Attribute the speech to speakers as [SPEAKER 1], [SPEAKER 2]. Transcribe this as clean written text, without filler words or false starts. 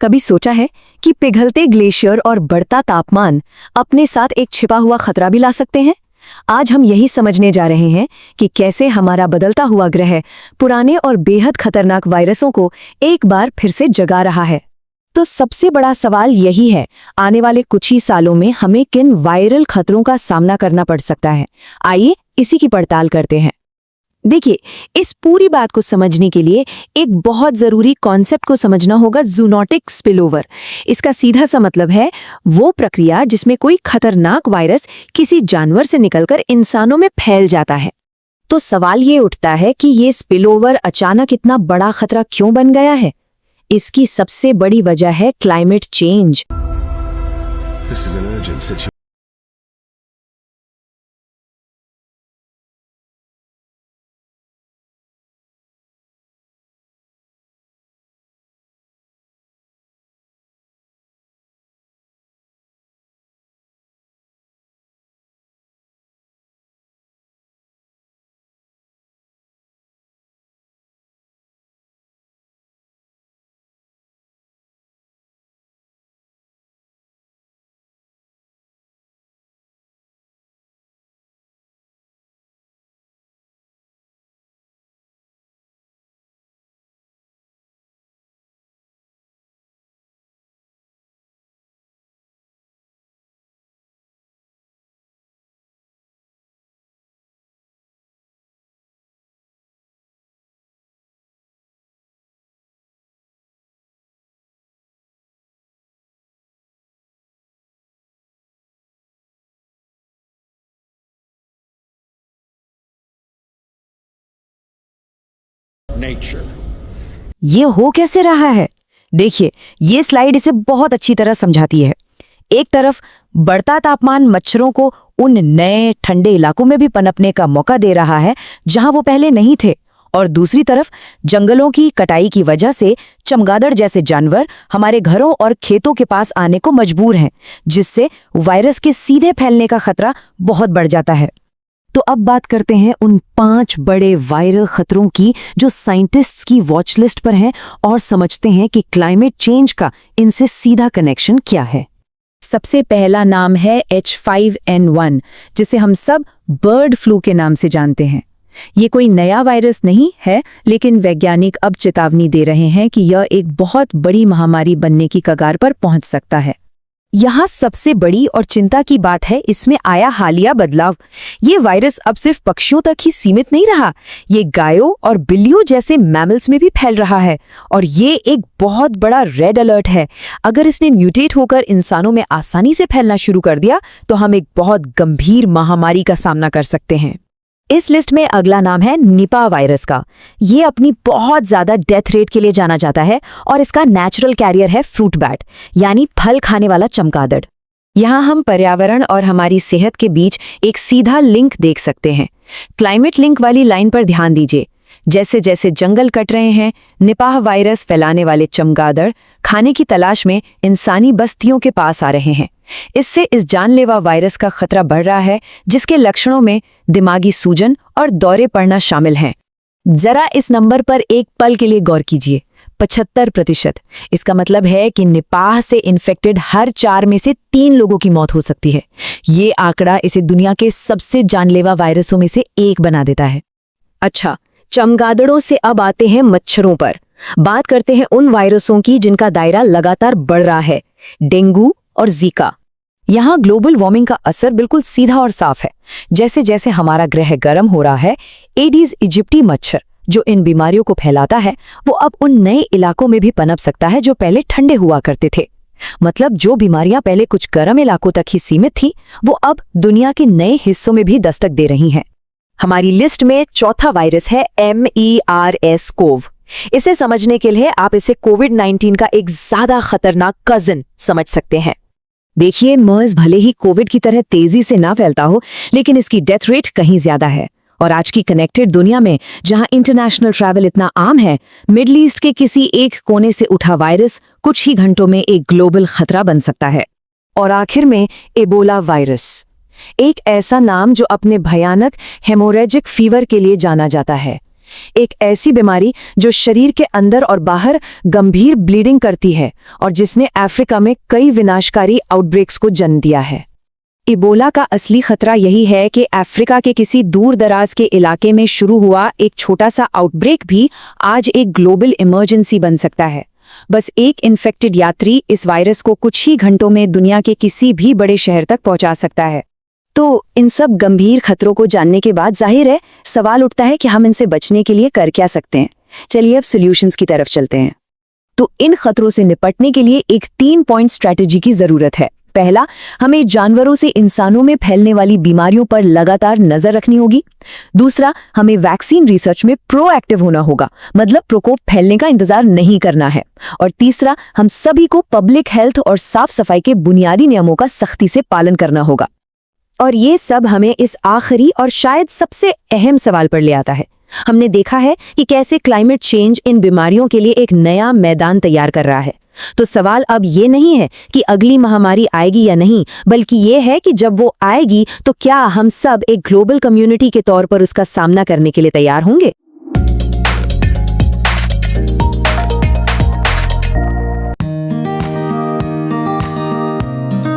[SPEAKER 1] कभी सोचा है कि पिघलते ग्लेशियर और बढ़ता तापमान अपने साथ एक छिपा हुआ खतरा भी ला सकते हैं? आज हम यही समझने जा रहे हैं कि कैसे हमारा बदलता हुआ ग्रह पुराने और बेहद खतरनाक वायरसों को एक बार फिर से जगा रहा है। तो सबसे बड़ा सवाल यही है, आने वाले कुछ ही सालों में हमें किन वायरल खतरों का सामना करना पड़ सकता है? आइए इसी की पड़ताल करते हैं। देखिए, इस पूरी बात को समझने के लिए एक बहुत जरूरी कॉन्सेप्ट को समझना होगा, जूनोटिक स्पिलओवर। इसका सीधा सा मतलब है वो प्रक्रिया जिसमें कोई खतरनाक वायरस किसी जानवर से निकलकर इंसानों में फैल जाता है। तो सवाल ये उठता है कि ये स्पिलओवर अचानक इतना बड़ा खतरा क्यों बन गया है? इसकी सबसे बड़ी वजह है क्लाइमेट चेंज।
[SPEAKER 2] Nature.
[SPEAKER 1] ये हो कैसे रहा है? देखिए, ये स्लाइड इसे बहुत अच्छी तरह समझाती है। एक तरफ बढ़ता तापमान मच्छरों को उन नए ठंडे इलाकों में भी पनपने का मौका दे रहा है जहां वो पहले नहीं थे, और दूसरी तरफ जंगलों की कटाई की वजह से चमगादड़ जैसे जानवर हमारे घरों और खेतों के पास आने को मजबूर हैं, जिससे वायरस के सीधे फैलने का खतरा बहुत बढ़ जाता है। तो अब बात करते हैं उन 5 बड़े वायरल खतरों की जो साइंटिस्ट्स की वॉच लिस्ट पर हैं, और समझते हैं कि क्लाइमेट चेंज का इनसे सीधा कनेक्शन क्या है। सबसे पहला नाम है H5N1, जिसे हम सब बर्ड फ्लू के नाम से जानते हैं। ये कोई नया वायरस नहीं है, लेकिन वैज्ञानिक अब चेतावनी दे रहे हैं कि यह एक बहुत बड़ी महामारी बनने की कगार पर पहुंच सकता है। यहाँ सबसे बड़ी और चिंता की बात है इसमें आया हालिया बदलाव। ये वायरस अब सिर्फ पक्षियों तक ही सीमित नहीं रहा, ये गायों और बिल्लियों जैसे मैमल्स में भी फैल रहा है, और ये एक बहुत बड़ा रेड अलर्ट है। अगर इसने म्यूटेट होकर इंसानों में आसानी से फैलना शुरू कर दिया तो हम एक बहुत गंभीर महामारी का सामना कर सकते हैं। इस लिस्ट में अगला नाम है निपा वायरस का। ये अपनी बहुत ज्यादा डेथ रेट के लिए जाना जाता है, और इसका नेचुरल कैरियर है फ्रूट बैट, यानी फल खाने वाला चमगादड़। यहाँ हम पर्यावरण और हमारी सेहत के बीच एक सीधा लिंक देख सकते हैं। क्लाइमेट लिंक वाली लाइन पर ध्यान दीजिए। जैसे जैसे जंगल कट रहे हैं, निपाह वायरस फैलाने वाले चमगादड़ खाने की तलाश में इंसानी बस्तियों के पास आ रहे हैं। इससे इस जानलेवा वायरस का खतरा बढ़ रहा है, जिसके लक्षणों में दिमागी सूजन और दौरे पड़ना शामिल हैं। जरा इस नंबर पर एक पल के लिए गौर कीजिए, 75%। इसका मतलब है कि निपाह से इन्फेक्टेड हर 4 में से 3 लोगों की मौत हो सकती है। ये आंकड़ा इसे दुनिया के सबसे जानलेवा वायरसों में से एक बना देता है। अच्छा, चमगादड़ों से अब आते हैं मच्छरों पर। बात करते हैं उन वायरसों की जिनका दायरा लगातार बढ़ रहा है, डेंगू और जीका। यहाँ ग्लोबल वार्मिंग का असर बिल्कुल सीधा और साफ है। जैसे जैसे हमारा ग्रह गर्म हो रहा है, एडीज इजिप्टी मच्छर जो इन बीमारियों को फैलाता है, वो अब उन नए इलाकों में भी पनप सकता है जो पहले ठंडे हुआ करते थे। मतलब जो बीमारियां पहले कुछ गर्म इलाकों तक ही सीमित थी, वो अब दुनिया के नए हिस्सों में भी दस्तक दे रही हैं। हमारी लिस्ट में चौथा वायरस है MERS-CoV। इसे समझने के लिए आप इसे कोविड-19 का एक ज्यादा खतरनाक कजिन समझ सकते हैं। देखिए, मर्स भले ही कोविड की तरह तेजी से ना फैलता हो, लेकिन इसकी डेथ रेट कहीं ज्यादा है। और आज की कनेक्टेड दुनिया में, जहां इंटरनेशनल ट्रैवल इतना आम है, मिडल ईस्ट के किसी एक कोने से उठा वायरस कुछ ही घंटों में एक ग्लोबल खतरा बन सकता है। और आखिर में एबोला वायरस, एक ऐसा नाम जो अपने भयानक हेमोरेजिक फीवर के लिए जाना जाता है। एक ऐसी बीमारी जो शरीर के अंदर और बाहर गंभीर ब्लीडिंग करती है और जिसने अफ्रीका में कई विनाशकारी आउटब्रेक्स को जन्म दिया है। इबोला का असली खतरा यही है कि अफ्रीका के किसी दूर दराज के इलाके में शुरू हुआ एक छोटा सा आउटब्रेक भी आज एक ग्लोबल इमरजेंसी बन सकता है। बस एक इन्फेक्टेड यात्री इस वायरस को कुछ ही घंटों में दुनिया के किसी भी बड़े शहर तक पहुंचा सकता है। तो इन सब गंभीर खतरों को जानने के बाद जाहिर है सवाल उठता है कि हम इनसे बचने के लिए कर क्या सकते हैं। चलिए अब सॉल्यूशंस की तरफ चलते हैं। तो इन खतरों से निपटने के लिए एक 3 पॉइंट स्ट्रैटेजी की जरूरत है। पहला, हमें जानवरों से इंसानों में फैलने वाली बीमारियों पर लगातार नजर रखनी होगी। दूसरा, हमें वैक्सीन रिसर्च में प्रोएक्टिव होना होगा, मतलब प्रकोप फैलने का इंतजार नहीं करना है। और तीसरा, हम सभी को पब्लिक हेल्थ और साफ सफाई के बुनियादी नियमों का सख्ती से पालन करना होगा। और ये सब हमें इस आखिरी और शायद सबसे अहम सवाल पर ले आता है। हमने देखा है कि कैसे क्लाइमेट चेंज इन बीमारियों के लिए एक नया मैदान तैयार कर रहा है। तो सवाल अब ये नहीं है कि अगली महामारी आएगी या नहीं, बल्कि ये है कि जब वो आएगी तो क्या हम सब एक ग्लोबल कम्युनिटी के तौर पर उसका सामना करने के लिए तैयार होंगे।